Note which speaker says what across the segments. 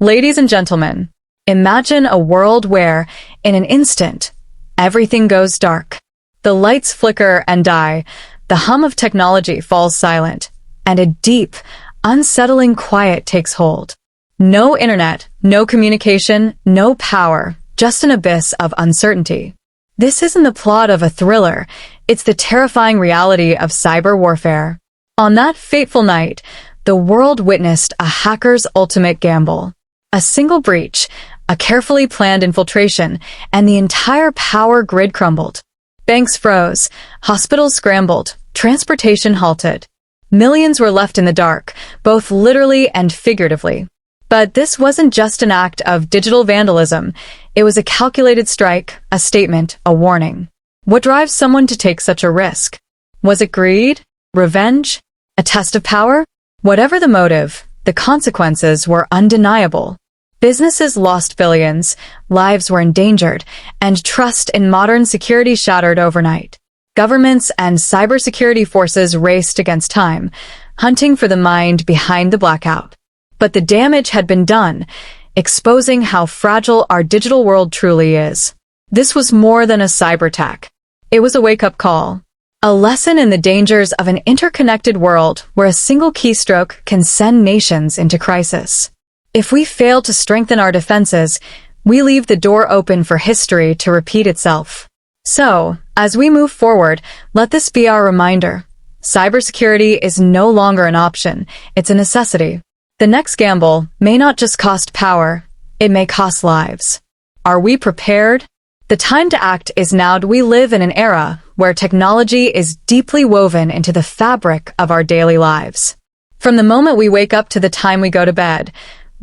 Speaker 1: Ladies and gentlemen, imagine a world where, in an instant, everything goes dark. The lights flicker and die, the hum of technology falls silent, and a deep, unsettling quiet takes hold. No internet, no communication, no power, just an abyss of uncertainty. This isn't the plot of a thriller, it's the terrifying reality of cyber warfare. On that fateful night, the world witnessed a hacker's ultimate gamble. A single breach, a carefully planned infiltration, and the entire power grid crumbled. Banks froze, hospitals scrambled, transportation halted. Millions were left in the dark, both literally and figuratively. But this wasn't just an act of digital vandalism. It was a calculated strike, a statement, a warning. What drives someone to take such a risk? Was it greed? Revenge? A test of power? Whatever the motive, the consequences were undeniable. Businesses lost billions, lives were endangered, and trust in modern security shattered overnight. Governments and cybersecurity forces raced against time, hunting for the mind behind the blackout. But the damage had been done, exposing how fragile our digital world truly is. This was more than a cyberattack. It was a wake-up call. A lesson in the dangers of an interconnected world where a single keystroke can send nations into crisis. If we fail to strengthen our defenses, we leave the door open for history to repeat itself. So, as we move forward, let this be our reminder. Cybersecurity is no longer an option, it's a necessity. The next gamble may not just cost power, it may cost lives. Are we prepared? The time to act is now. We live in an era where technology is deeply woven into the fabric of our daily lives. From the moment we wake up to the time we go to bed,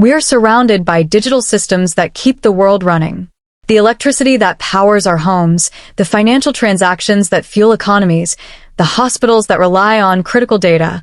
Speaker 1: we are surrounded by digital systems that keep the world running. The electricity that powers our homes, the financial transactions that fuel economies, the hospitals that rely on critical data,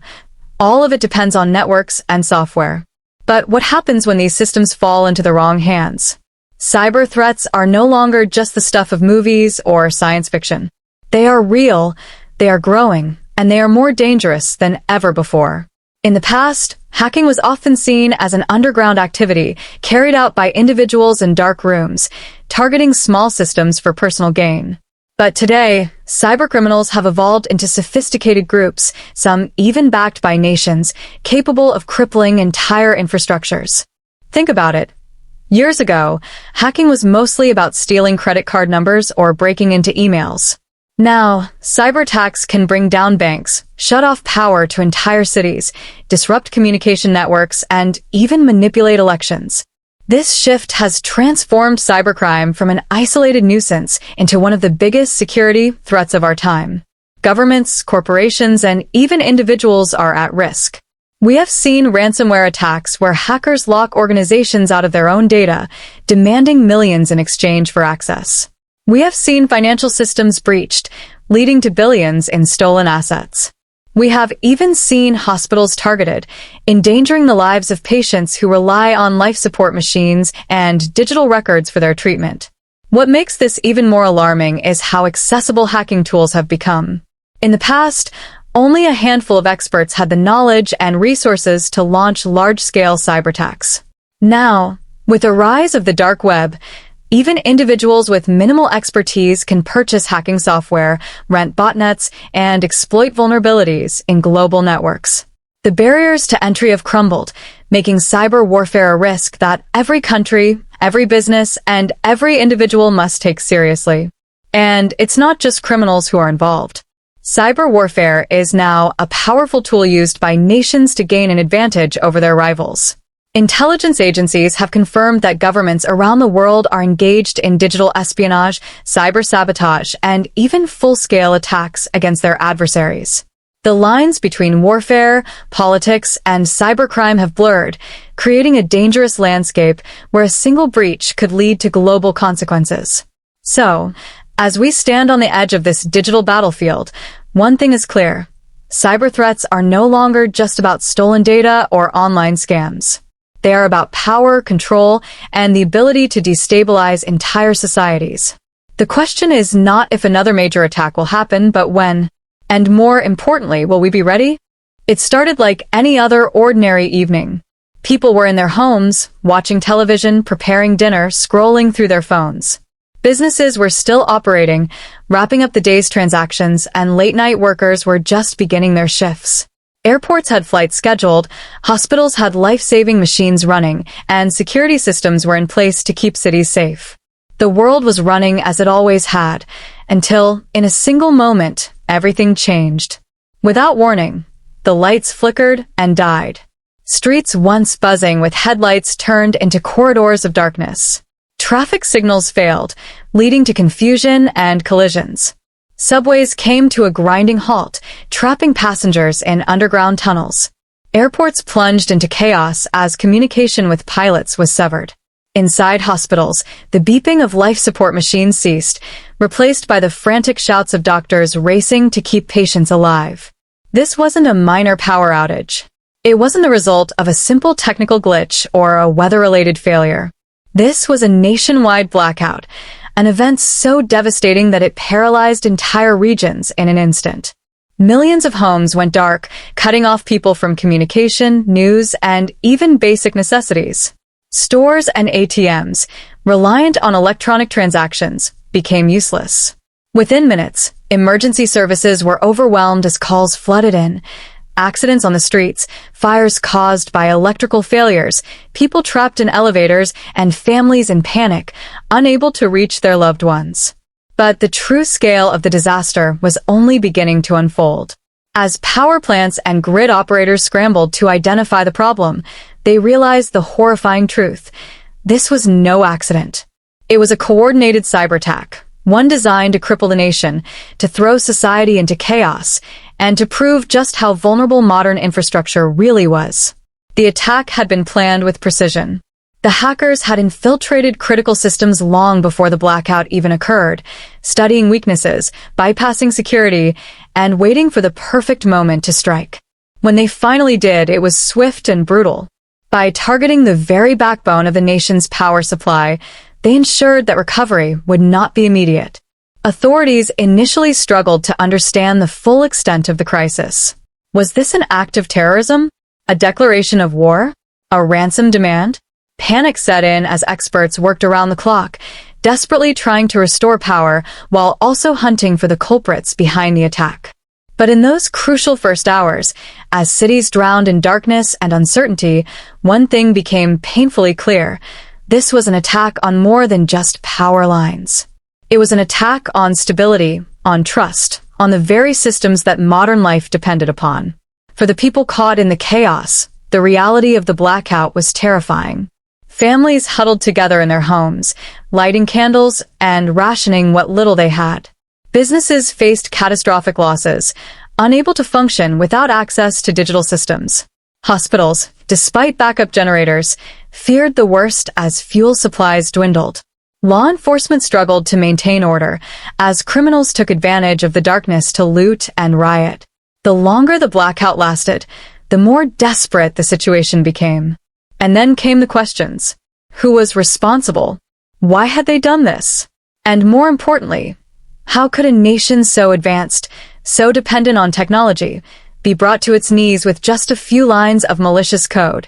Speaker 1: all of it depends on networks and software. But what happens when these systems fall into the wrong hands? Cyber threats are no longer just the stuff of movies or science fiction. They are real, they are growing, and they are more dangerous than ever before. In the past, hacking was often seen as an underground activity carried out by individuals in dark rooms, targeting small systems for personal gain. But today, cybercriminals have evolved into sophisticated groups, some even backed by nations, capable of crippling entire infrastructures. Think about it. Years ago, hacking was mostly about stealing credit card numbers or breaking into emails. Now, cyberattacks can bring down banks, shut off power to entire cities, disrupt communication networks, and even manipulate elections. This shift has transformed cybercrime from an isolated nuisance into one of the biggest security threats of our time. Governments, corporations, and even individuals are at risk. We have seen ransomware attacks where hackers lock organizations out of their own data, demanding millions in exchange for access. We have seen financial systems breached, leading to billions in stolen assets. We have even seen hospitals targeted, endangering the lives of patients who rely on life support machines and digital records for their treatment. What makes this even more alarming is how accessible hacking tools have become. In the past, only a handful of experts had the knowledge and resources to launch large-scale cyberattacks. Now, with the rise of the dark web, even individuals with minimal expertise can purchase hacking software, rent botnets, and exploit vulnerabilities in global networks. The barriers to entry have crumbled, making cyber warfare a risk that every country, every business, and every individual must take seriously. And it's not just criminals who are involved. Cyber warfare is now a powerful tool used by nations to gain an advantage over their rivals. Intelligence agencies have confirmed that governments around the world are engaged in digital espionage, cyber sabotage, and even full-scale attacks against their adversaries. The lines between warfare, politics, and cybercrime have blurred, creating a dangerous landscape where a single breach could lead to global consequences. So, as we stand on the edge of this digital battlefield, one thing is clear. Cyber threats are no longer just about stolen data or online scams. They are about power, control, and the ability to destabilize entire societies. The question is not if another major attack will happen, but when. And more importantly, will we be ready? It started like any other ordinary evening. People were in their homes, watching television, preparing dinner, scrolling through their phones. Businesses were still operating, wrapping up the day's transactions, and late-night workers were just beginning their shifts. Airports had flights scheduled, hospitals had life-saving machines running, and security systems were in place to keep cities safe. The world was running as it always had, until, in a single moment, everything changed. Without warning, the lights flickered and died. Streets once buzzing with headlights turned into corridors of darkness. Traffic signals failed, leading to confusion and collisions. Subways came to a grinding halt, trapping passengers in underground tunnels. Airports plunged into chaos as communication with pilots was severed. Inside hospitals, the beeping of life support machines ceased, replaced by the frantic shouts of doctors racing to keep patients alive. This wasn't a minor power outage. It wasn't the result of a simple technical glitch or a weather-related failure. This was a nationwide blackout, an event so devastating that it paralyzed entire regions in an instant. Millions of homes went dark, cutting off people from communication, news, and even basic necessities. Stores and ATMs, reliant on electronic transactions, became useless. Within minutes, emergency services were overwhelmed as calls flooded in. Accidents on the streets, fires caused by electrical failures, people trapped in elevators, and families in panic, unable to reach their loved ones. But the true scale of the disaster was only beginning to unfold. As power plants and grid operators scrambled to identify the problem, they realized the horrifying truth. This was no accident. It was a coordinated cyberattack, one designed to cripple the nation, to throw society into chaos, and to prove just how vulnerable modern infrastructure really was. The attack had been planned with precision. The hackers had infiltrated critical systems long before the blackout even occurred, studying weaknesses, bypassing security, and waiting for the perfect moment to strike. When they finally did, it was swift and brutal. By targeting the very backbone of the nation's power supply, they ensured that recovery would not be immediate. Authorities initially struggled to understand the full extent of the crisis. Was this an act of terrorism? A declaration of war? A ransom demand? Panic set in as experts worked around the clock, desperately trying to restore power while also hunting for the culprits behind the attack. But in those crucial first hours, as cities drowned in darkness and uncertainty, one thing became painfully clear. This was an attack on more than just power lines. It was an attack on stability, on trust, on the very systems that modern life depended upon. For the people caught in the chaos, the reality of the blackout was terrifying. Families huddled together in their homes, lighting candles and rationing what little they had. Businesses faced catastrophic losses, unable to function without access to digital systems. Hospitals, despite backup generators, feared the worst as fuel supplies dwindled. Law enforcement struggled to maintain order, as criminals took advantage of the darkness to loot and riot. The longer the blackout lasted, the more desperate the situation became. And then came the questions. Who was responsible? Why had they done this? And more importantly, how could a nation so advanced, so dependent on technology, be brought to its knees with just a few lines of malicious code?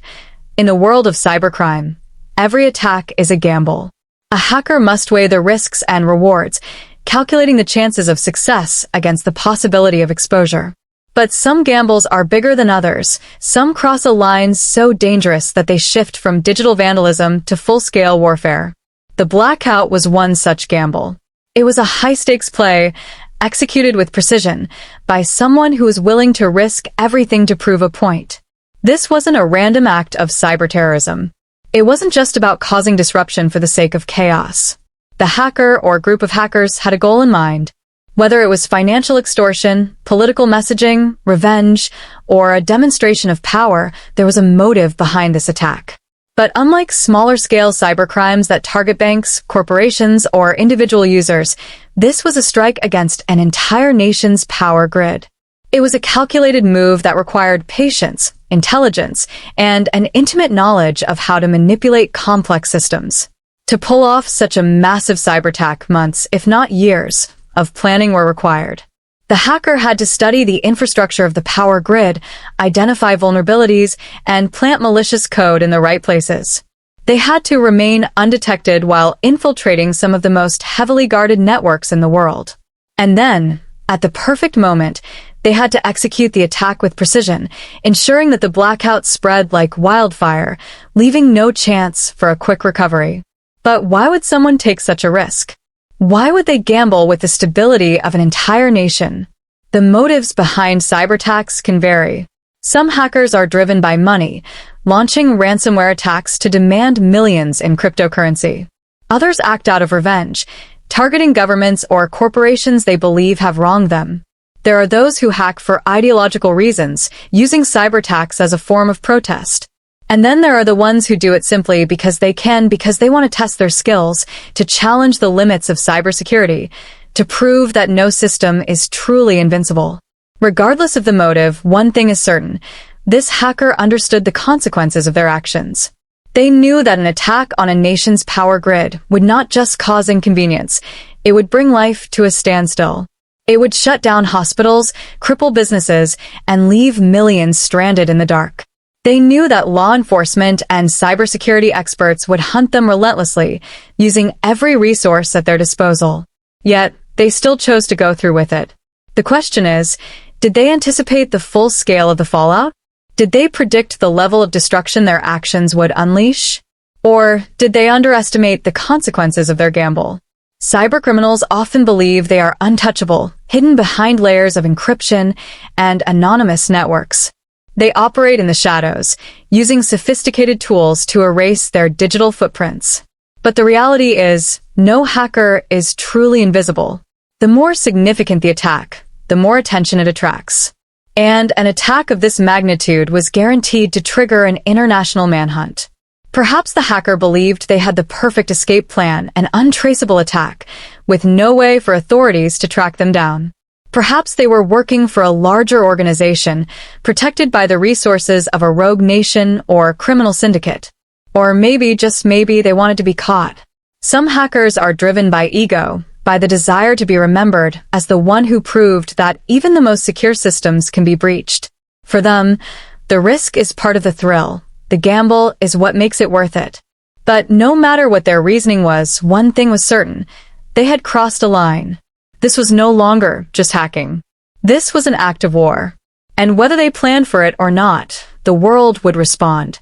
Speaker 1: In the world of cybercrime, every attack is a gamble. A hacker must weigh the risks and rewards, calculating the chances of success against the possibility of exposure. But some gambles are bigger than others. Some cross a line so dangerous that they shift from digital vandalism to full-scale warfare. The blackout was one such gamble. It was a high-stakes play, executed with precision, by someone who was willing to risk everything to prove a point. This wasn't a random act of cyber-terrorism. It wasn't just about causing disruption for the sake of chaos. The hacker or group of hackers had a goal in mind. Whether it was financial extortion, political messaging, revenge, or a demonstration of power, there was a motive behind this attack. But unlike smaller-scale cybercrimes that target banks, corporations, or individual users, this was a strike against an entire nation's power grid. It was a calculated move that required patience, intelligence, and an intimate knowledge of how to manipulate complex systems. To pull off such a massive cyberattack, months, if not years, of planning were required. The hacker had to study the infrastructure of the power grid, identify vulnerabilities, and plant malicious code in the right places. They had to remain undetected while infiltrating some of the most heavily guarded networks in the world. And then, at the perfect moment, they had to execute the attack with precision, ensuring that the blackout spread like wildfire, leaving no chance for a quick recovery. But why would someone take such a risk? Why would they gamble with the stability of an entire nation? The motives behind cyberattacks can vary. Some hackers are driven by money, launching ransomware attacks to demand millions in cryptocurrency. Others act out of revenge, targeting governments or corporations they believe have wronged them. There are those who hack for ideological reasons, using cyberattacks as a form of protest. And then there are the ones who do it simply because they want to test their skills, to challenge the limits of cybersecurity, to prove that no system is truly invincible. Regardless of the motive, one thing is certain. This hacker understood the consequences of their actions. They knew that an attack on a nation's power grid would not just cause inconvenience, it would bring life to a standstill. It would shut down hospitals, cripple businesses, and leave millions stranded in the dark. They knew that law enforcement and cybersecurity experts would hunt them relentlessly, using every resource at their disposal. Yet, they still chose to go through with it. The question is, did they anticipate the full scale of the fallout? Did they predict the level of destruction their actions would unleash? Or did they underestimate the consequences of their gamble? Cybercriminals often believe they are untouchable, hidden behind layers of encryption and anonymous networks. They operate in the shadows, using sophisticated tools to erase their digital footprints. But the reality is, no hacker is truly invisible. The more significant the attack, the more attention it attracts. And an attack of this magnitude was guaranteed to trigger an international manhunt. Perhaps the hacker believed they had the perfect escape plan, an untraceable attack, with no way for authorities to track them down. Perhaps they were working for a larger organization, protected by the resources of a rogue nation or criminal syndicate. Or maybe, just maybe, they wanted to be caught. Some hackers are driven by ego, by the desire to be remembered as the one who proved that even the most secure systems can be breached. For them, the risk is part of the thrill. The gamble is what makes it worth it. But no matter what their reasoning was, one thing was certain. They had crossed a line. This was no longer just hacking. This was an act of war. And whether they planned for it or not, the world would respond.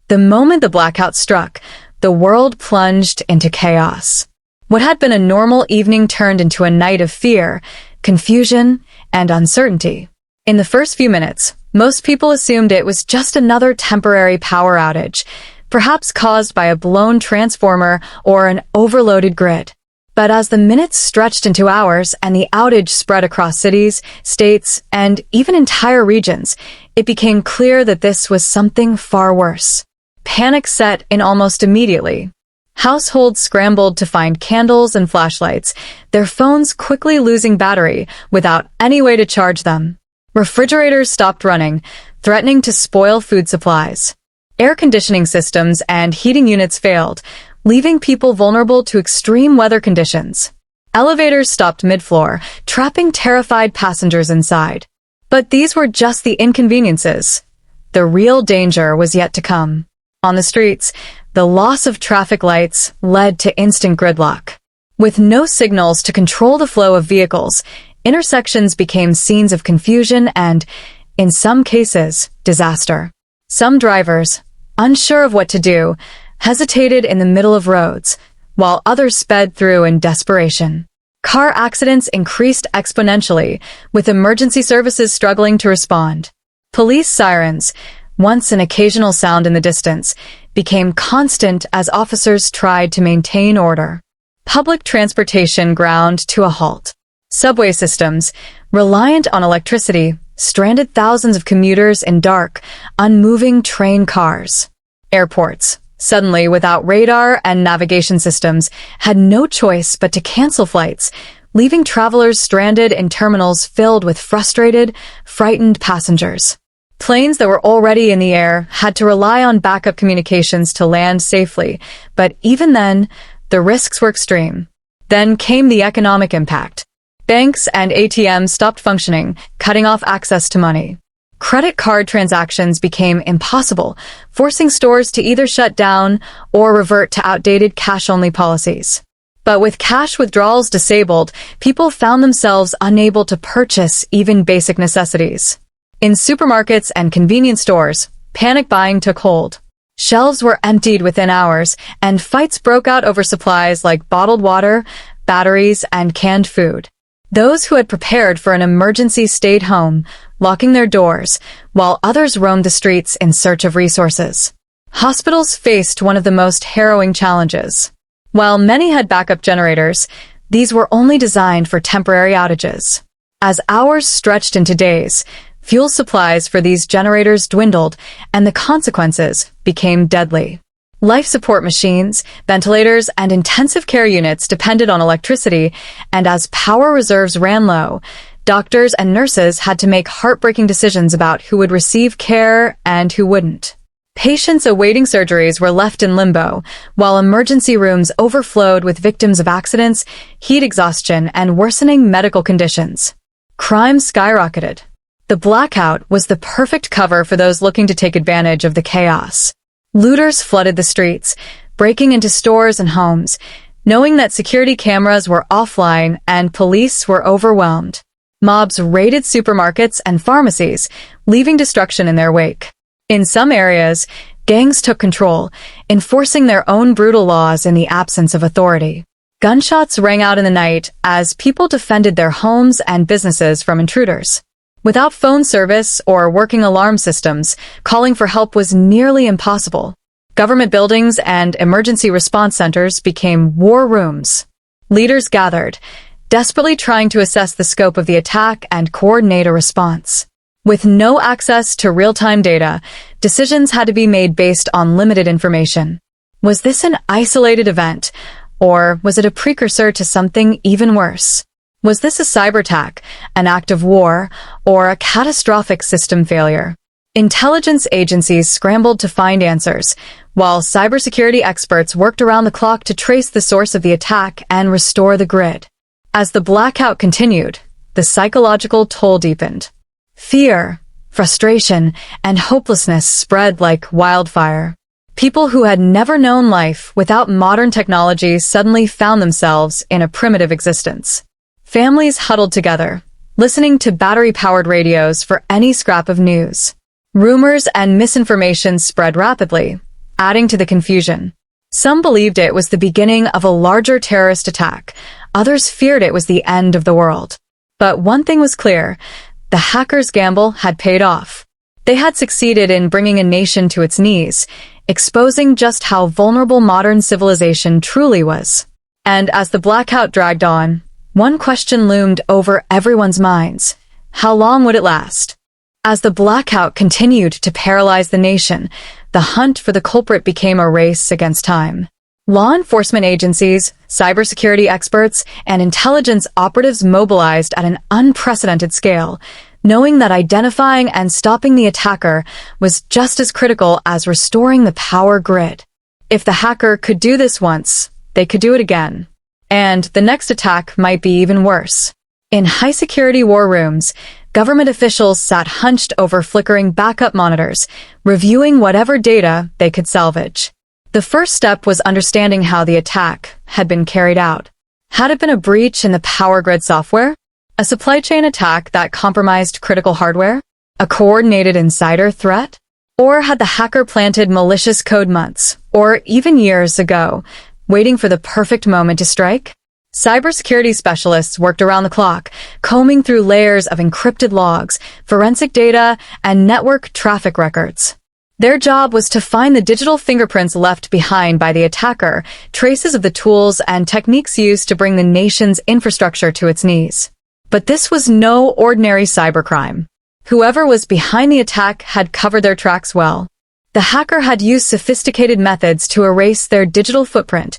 Speaker 1: The moment the blackout struck, the world plunged into chaos. What had been a normal evening turned into a night of fear, confusion, and uncertainty. In the first few minutes, most people assumed it was just another temporary power outage, perhaps caused by a blown transformer or an overloaded grid. But as the minutes stretched into hours and the outage spread across cities, states, and even entire regions, it became clear that this was something far worse. Panic set in almost immediately. Households scrambled to find candles and flashlights, their phones quickly losing battery without any way to charge them. Refrigerators stopped running, threatening to spoil food supplies. Air conditioning systems and heating units failed, leaving people vulnerable to extreme weather conditions. Elevators stopped mid-floor, trapping terrified passengers inside. But these were just the inconveniences. The real danger was yet to come. On the streets, the loss of traffic lights led to instant gridlock. With no signals to control the flow of vehicles, intersections became scenes of confusion and, in some cases, disaster. Some drivers, unsure of what to do, hesitated in the middle of roads, while others sped through in desperation. Car accidents increased exponentially, with emergency services struggling to respond. Police sirens, once an occasional sound in the distance, became constant as officers tried to maintain order. Public transportation ground to a halt. Subway systems, reliant on electricity, stranded thousands of commuters in dark, unmoving train cars. Airports, suddenly without radar and navigation systems, had no choice but to cancel flights, leaving travelers stranded in terminals filled with frustrated, frightened passengers. Planes that were already in the air had to rely on backup communications to land safely, but even then, the risks were extreme. Then came the economic impact. Banks and ATMs stopped functioning, cutting off access to money. Credit card transactions became impossible, forcing stores to either shut down or revert to outdated cash-only policies. But with cash withdrawals disabled, people found themselves unable to purchase even basic necessities. In supermarkets and convenience stores, panic buying took hold. Shelves were emptied within hours, and fights broke out over supplies like bottled water, batteries, and canned food. Those who had prepared for an emergency stayed home, locking their doors, while others roamed the streets in search of resources. Hospitals faced one of the most harrowing challenges. While many had backup generators, these were only designed for temporary outages. As hours stretched into days, fuel supplies for these generators dwindled, and the consequences became deadly. Life support machines, ventilators, and intensive care units depended on electricity, and as power reserves ran low, doctors and nurses had to make heartbreaking decisions about who would receive care and who wouldn't. Patients awaiting surgeries were left in limbo, while emergency rooms overflowed with victims of accidents, heat exhaustion, and worsening medical conditions. Crime skyrocketed. The blackout was the perfect cover for those looking to take advantage of the chaos. Looters flooded the streets, breaking into stores and homes, knowing that security cameras were offline and police were overwhelmed. Mobs raided supermarkets and pharmacies, leaving destruction in their wake. In some areas, gangs took control, enforcing their own brutal laws in the absence of authority. Gunshots rang out in the night as people defended their homes and businesses from intruders. Without phone service or working alarm systems, calling for help was nearly impossible. Government buildings and emergency response centers became war rooms. Leaders gathered, desperately trying to assess the scope of the attack and coordinate a response. With no access to real-time data, decisions had to be made based on limited information. Was this an isolated event, or was it a precursor to something even worse? Was this a cyberattack, an act of war, or a catastrophic system failure? Intelligence agencies scrambled to find answers, while cybersecurity experts worked around the clock to trace the source of the attack and restore the grid. As the blackout continued, the psychological toll deepened. Fear, frustration, and hopelessness spread like wildfire. People who had never known life without modern technology suddenly found themselves in a primitive existence. Families huddled together, listening to battery-powered radios for any scrap of news. Rumors and misinformation spread rapidly, adding to the confusion. Some believed it was the beginning of a larger terrorist attack. Others feared it was the end of the world. But one thing was clear: the hackers' gamble had paid off. They had succeeded in bringing a nation to its knees, exposing just how vulnerable modern civilization truly was. And as the blackout dragged on, one question loomed over everyone's minds: how long would it last? As the blackout continued to paralyze the nation, the hunt for the culprit became a race against time. Law enforcement agencies, cybersecurity experts, and intelligence operatives mobilized at an unprecedented scale, knowing that identifying and stopping the attacker was just as critical as restoring the power grid. If the hacker could do this once, they could do it again. And the next attack might be even worse. In high-security war rooms, government officials sat hunched over flickering backup monitors, reviewing whatever data they could salvage. The first step was understanding how the attack had been carried out. Had it been a breach in the power grid software? A supply chain attack that compromised critical hardware? A coordinated insider threat? Or had the hacker planted malicious code months, or even years ago, waiting for the perfect moment to strike? Cybersecurity specialists worked around the clock, combing through layers of encrypted logs, forensic data, and network traffic records. Their job was to find the digital fingerprints left behind by the attacker, traces of the tools and techniques used to bring the nation's infrastructure to its knees. But this was no ordinary cybercrime. Whoever was behind the attack had covered their tracks well. The hacker had used sophisticated methods to erase their digital footprint,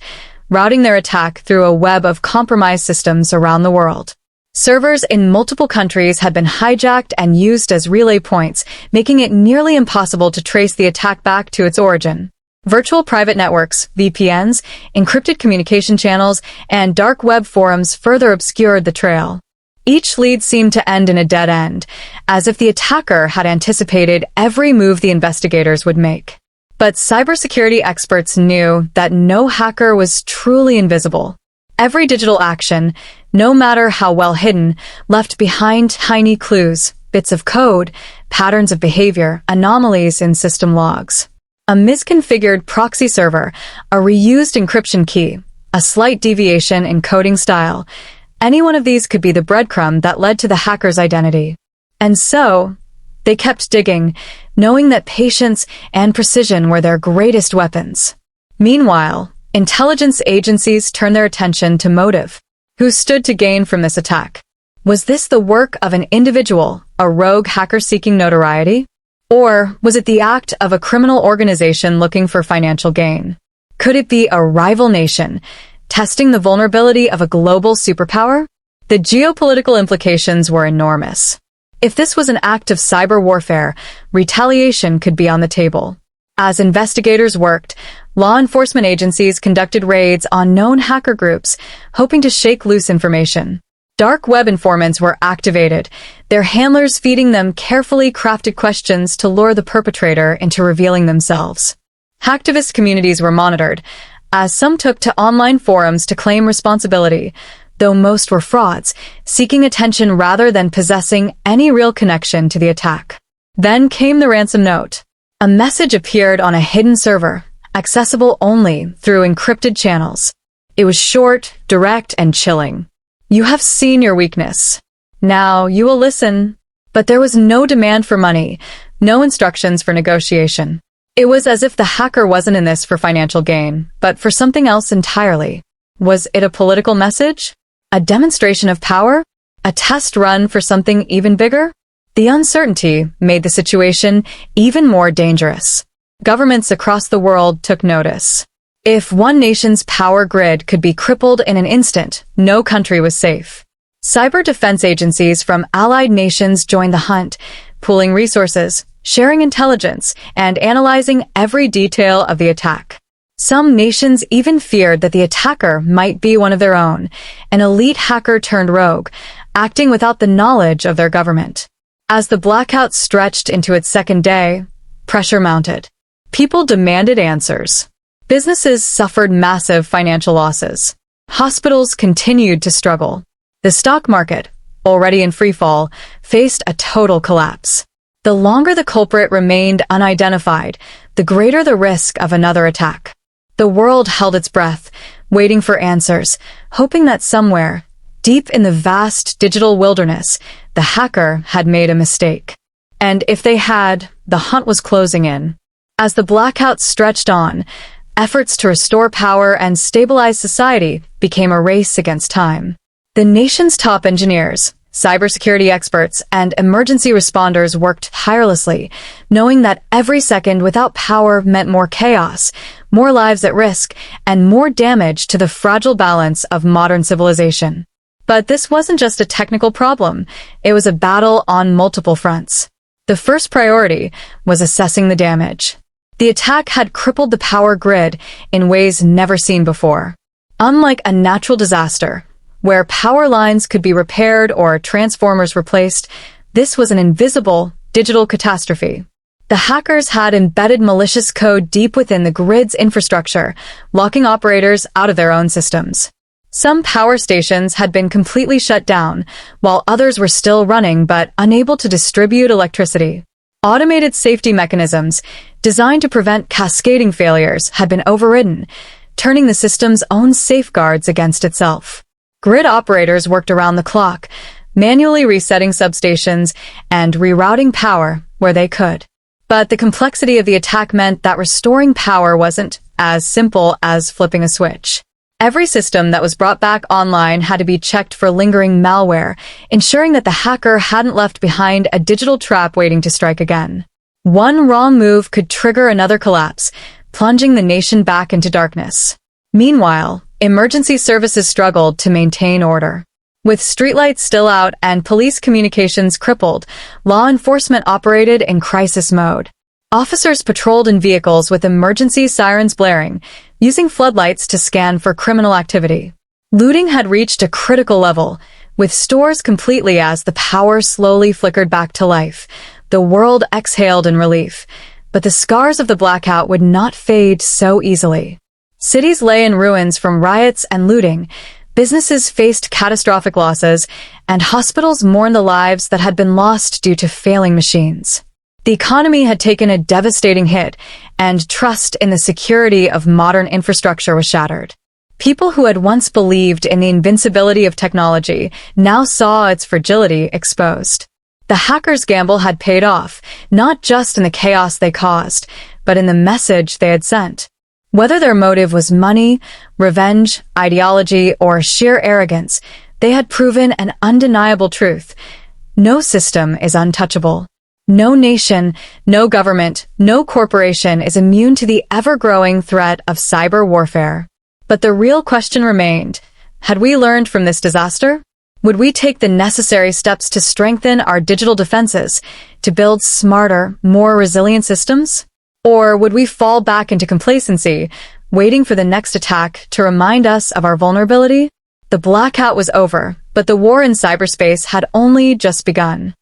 Speaker 1: routing their attack through a web of compromised systems around the world. Servers in multiple countries had been hijacked and used as relay points, making it nearly impossible to trace the attack back to its origin. Virtual private networks, VPNs, encrypted communication channels, and dark web forums further obscured the trail. Each lead seemed to end in a dead end, as if the attacker had anticipated every move the investigators would make. But cybersecurity experts knew that no hacker was truly invisible. Every digital action, no matter how well hidden, left behind tiny clues, bits of code, patterns of behavior, anomalies in system logs. A misconfigured proxy server, a reused encryption key, a slight deviation in coding style. Any one of these could be the breadcrumb that led to the hacker's identity. And so, they kept digging, knowing that patience and precision were their greatest weapons. Meanwhile, intelligence agencies turned their attention to motive. Who stood to gain from this attack? Was this the work of an individual, a rogue hacker seeking notoriety? Or was it the act of a criminal organization looking for financial gain? Could it be a rival nation, testing the vulnerability of a global superpower? The geopolitical implications were enormous. If this was an act of cyber warfare, retaliation could be on the table. As investigators worked, law enforcement agencies conducted raids on known hacker groups, hoping to shake loose information. Dark web informants were activated, their handlers feeding them carefully crafted questions to lure the perpetrator into revealing themselves. Hacktivist communities were monitored, as some took to online forums to claim responsibility, though most were frauds, seeking attention rather than possessing any real connection to the attack. Then came the ransom note. A message appeared on a hidden server, accessible only through encrypted channels. It was short, direct, and chilling. You have seen your weakness. Now you will listen. But there was no demand for money, no instructions for negotiation. It was as if the hacker wasn't in this for financial gain, but for something else entirely. Was it a political message? A demonstration of power? A test run for something even bigger? The uncertainty made the situation even more dangerous. Governments across the world took notice. If one nation's power grid could be crippled in an instant, no country was safe. Cyber defense agencies from allied nations joined the hunt, pooling resources, sharing intelligence, and analyzing every detail of the attack. Some nations even feared that the attacker might be one of their own, an elite hacker turned rogue, acting without the knowledge of their government. As the blackout stretched into its second day, pressure mounted. People demanded answers. Businesses suffered massive financial losses. Hospitals continued to struggle. The stock market, already in freefall, faced a total collapse. The longer the culprit remained unidentified, the greater the risk of another attack. The world held its breath, waiting for answers, hoping that somewhere, deep in the vast digital wilderness, the hacker had made a mistake. And if they had, the hunt was closing in. As the blackout stretched on, efforts to restore power and stabilize society became a race against time. The nation's top engineers, cybersecurity experts, and emergency responders worked tirelessly, knowing that every second without power meant more chaos, more lives at risk, and more damage to the fragile balance of modern civilization. But this wasn't just a technical problem, it was a battle on multiple fronts. The first priority was assessing the damage. The attack had crippled the power grid in ways never seen before. Unlike a natural disaster, where power lines could be repaired or transformers replaced, this was an invisible, digital catastrophe. The hackers had embedded malicious code deep within the grid's infrastructure, locking operators out of their own systems. Some power stations had been completely shut down, while others were still running but unable to distribute electricity. Automated safety mechanisms, designed to prevent cascading failures, had been overridden, turning the system's own safeguards against itself. Grid operators worked around the clock, manually resetting substations and rerouting power where they could. But the complexity of the attack meant that restoring power wasn't as simple as flipping a switch. Every system that was brought back online had to be checked for lingering malware, ensuring that the hacker hadn't left behind a digital trap waiting to strike again. One wrong move could trigger another collapse, plunging the nation back into darkness. Meanwhile, emergency services struggled to maintain order. With streetlights still out and police communications crippled, law enforcement operated in crisis mode. Officers patrolled in vehicles with emergency sirens blaring, using floodlights to scan for criminal activity. Looting had reached a critical level, With stores completely as the power slowly flickered back to life, the world exhaled in relief. But the scars of the blackout would not fade so easily. Cities lay in ruins from riots and looting, businesses faced catastrophic losses, and hospitals mourned the lives that had been lost due to failing machines. The economy had taken a devastating hit, and trust in the security of modern infrastructure was shattered. People who had once believed in the invincibility of technology now saw its fragility exposed. The hackers' gamble had paid off, not just in the chaos they caused, but in the message they had sent. Whether their motive was money, revenge, ideology, or sheer arrogance, they had proven an undeniable truth. No system is untouchable. No nation, no government, no corporation is immune to the ever-growing threat of cyber warfare. But the real question remained, had we learned from this disaster? Would we take the necessary steps to strengthen our digital defenses, to build smarter, more resilient systems? Or would we fall back into complacency, waiting for the next attack to remind us of our vulnerability? The blackout was over, but the war in cyberspace had only just begun.